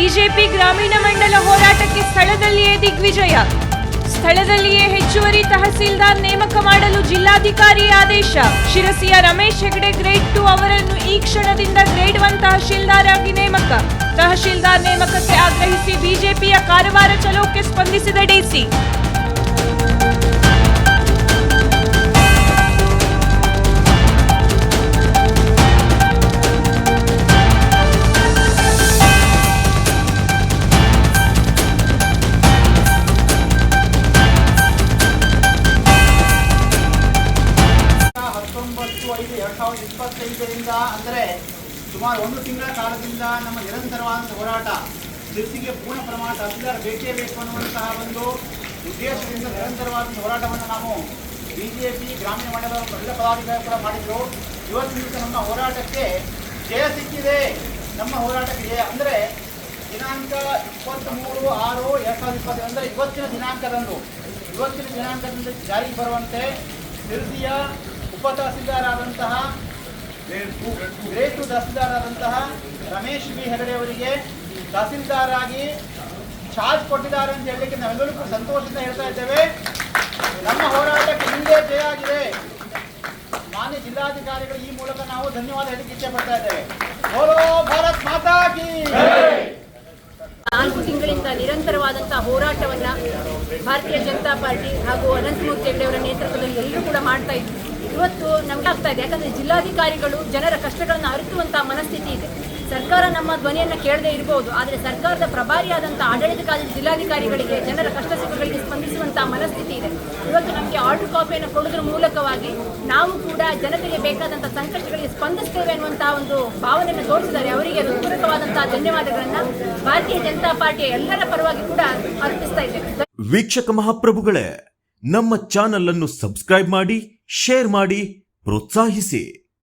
BJP ಗ್ರಾಮೀಣ ಮಂಡಲ ಹೋರಾಟಕ್ಕೆ ಸ್ಥಳದಲ್ಲಿಯೇ ದಿಗ್ವಿಜಯ. ಸ್ಥಳದಲ್ಲಿಯೇ ಹೆಚ್ಚುವರಿ ತಹಸೀಲ್ದಾರ್ ನೇಮಕ ಮಾಡಲು ಜಿಲ್ಲಾಧಿಕಾರಿ ಆದೇಶ. ಶಿರಸಿಯ ರಮೇಶ್ ಹೆಗಡೆ ಗ್ರೇಡ್ 2 ಅವರನ್ನು ಈ ಕ್ಷಣದಿಂದ ಗ್ರೇಡ್ 1 ತಹಶೀಲ್ದಾರ್ ಆಗಿ ನೇಮಕ. ತಹಶೀಲ್ದಾರ್ ನೇಮಕಕ್ಕೆ ಆಗ್ರಹಿಸಿ ಬಿಜೆಪಿಯ ಕಾರವಾರ ಚಲೋಕ್ಕೆ ಸ್ಪಂದಿಸಿದ ಡಿಸಿ. ಅಂದರೆ ಸುಮಾರು 1 ತಿಂಗಳ ಕಾಲದಿಂದ ನಮ್ಮ ನಿರಂತರವಾದ ಹೋರಾಟ ಶಿರಸಿಗೆ ಪೂರ್ಣ ಪ್ರಮಾಣ ತಹಸೀಲ್ದಾರ್ ಬೇಕೇ ಬೇಕು ಅನ್ನುವಂತಹ ಒಂದು ಉದ್ದೇಶದಿಂದ ನಿರಂತರವಾದ ಹೋರಾಟವನ್ನು ನಾವು ಬಿಜೆಪಿ ಗ್ರಾಮೀಣ ಮಂಡಲದ ಎಲ್ಲ ಪದಾಧಿಕಾರಿಗಳು ಕೂಡ ಮಾಡಿದ್ರು. ಇವತ್ತಿನ ದಿವಸ ನಮ್ಮ ಹೋರಾಟಕ್ಕೆ ಜಯ ಸಿಕ್ಕಿದೆ. ನಮ್ಮ ಹೋರಾಟಕ್ಕೆ ಜಯ ಅಂದರೆ ದಿನಾಂಕ 23/6/2020 ಅಂದರೆ ಇವತ್ತಿನ ದಿನಾಂಕದಿಂದ ಜಾರಿಗೆ ಬರುವಂತೆ ಶಿರಸಿಯ ಉಪ ತಹಸೀಲ್ದಾರ್ ಆದಂತಹ ಗ್ರೇಡ್ 2 ತಹಸೀಲ್ದಾರ್ ಆದಂತಹ ರಮೇಶ್ ಬಿ ಹೆಗಡೆ ಅವರಿಗೆ ತಹಸೀಲ್ದಾರ್ ಆಗಿ ಚಾರ್ಜ್ ಕೊಟ್ಟಿದ್ದಾರೆ ಅಂತ ಹೇಳಲಿಕ್ಕೆ ನಾವೆಲ್ಲರೂ ಕೂಡ ಸಂತೋಷದಿಂದ ಹೇಳ್ತಾ ಇದ್ದೇವೆ. ನಮ್ಮ ಹೋರಾಟಕ್ಕೆ ಹಿಂದೆ ಜಯ ಆಗಿದೆ. ಮಾನ್ಯ ಜಿಲ್ಲಾಧಿಕಾರಿಗಳು ಈ ಮೂಲಕ ನಾವು ಧನ್ಯವಾದ ಹೇಳಲಿಕ್ಕೆ ಇಚ್ಛೆ ಪಡ್ತಾ ಇದ್ದೇವೆ. ಬೋಲೋ ಭಾರತ್ ಮಾತಾ ಕಿ. 4 ತಿಂಗಳಿಂದ ನಿರಂತರವಾದಂತಹ ಹೋರಾಟವನ್ನ ಭಾರತೀಯ ಜನತಾ ಪಾರ್ಟಿ ಹಾಗೂ ಅನಂತಮೂರ್ತಿ ಹೆಗಡೆ ಅವರ ನೇತೃತ್ವದಲ್ಲಿ ಎಲ್ಲರೂ ಕೂಡ ಮಾಡ್ತಾ ಇದ್ರು. ಇವತ್ತು ನಮ್ಗೆ ಆಗ್ತಾ ಇದೆ, ಯಾಕಂದ್ರೆ ಜಿಲ್ಲಾಧಿಕಾರಿಗಳು ಜನರ ಕಷ್ಟಗಳನ್ನು ಅರಿತುವಂತಹ ಮನಸ್ಥಿತಿ ಇದೆ. ಸರ್ಕಾರ ನಮ್ಮ ಧ್ವನಿಯನ್ನು ಕೇಳದೇ ಇರಬಹುದು, ಆದರೆ ಸರ್ಕಾರದ ಪ್ರಭಾರಿಯಾದಂತಹ ಆಡಳಿತಕಾರಿ ಜಿಲ್ಲಾಧಿಕಾರಿಗಳಿಗೆ ಜನರ ಕಷ್ಟ ಸುಖಗಳಿಗೆ ಸ್ಪಂದಿಸುವಂತಹ ಮನಸ್ಥಿತಿ ಇದೆ. ಇವತ್ತು ನಮಗೆ ಆರ್ಡರ್ ಕಾಪಿಯನ್ನು ಕೊಡೋದ್ರ ಮೂಲಕವಾಗಿ ನಾವು ಕೂಡ ಜನತೆಗೆ ಬೇಕಾದಂತಹ ಸಂಕಷ್ಟಗಳಿಗೆ ಸ್ಪಂದಿಸ್ತೇವೆ ಅನ್ನುವಂತಹ ಒಂದು ಭಾವನೆಯನ್ನು ತೋರಿಸಿದ್ದಾರೆ. ಅವರಿಗೆ ಹೃತ್ಪೂರ್ವಕವಾದಂತಹ ಧನ್ಯವಾದಗಳನ್ನ ಭಾರತೀಯ ಜನತಾ ಪಾರ್ಟಿಯ ಎಲ್ಲರ ಪರವಾಗಿ ಕೂಡ ಅರ್ಪಿಸ್ತಾ ಇದ್ದೇವೆ. ವೀಕ್ಷಕ ಮಹಾಪ್ರಭುಗಳೇ, ನಮ್ಮ ಚಾನಲ್ ಅನ್ನು ಸಬ್ಸ್ಕ್ರೈಬ್ ಮಾಡಿ, ಶೇರ್ ಮಾಡಿ, ಪ್ರೋತ್ಸಾಹಿಸಿ.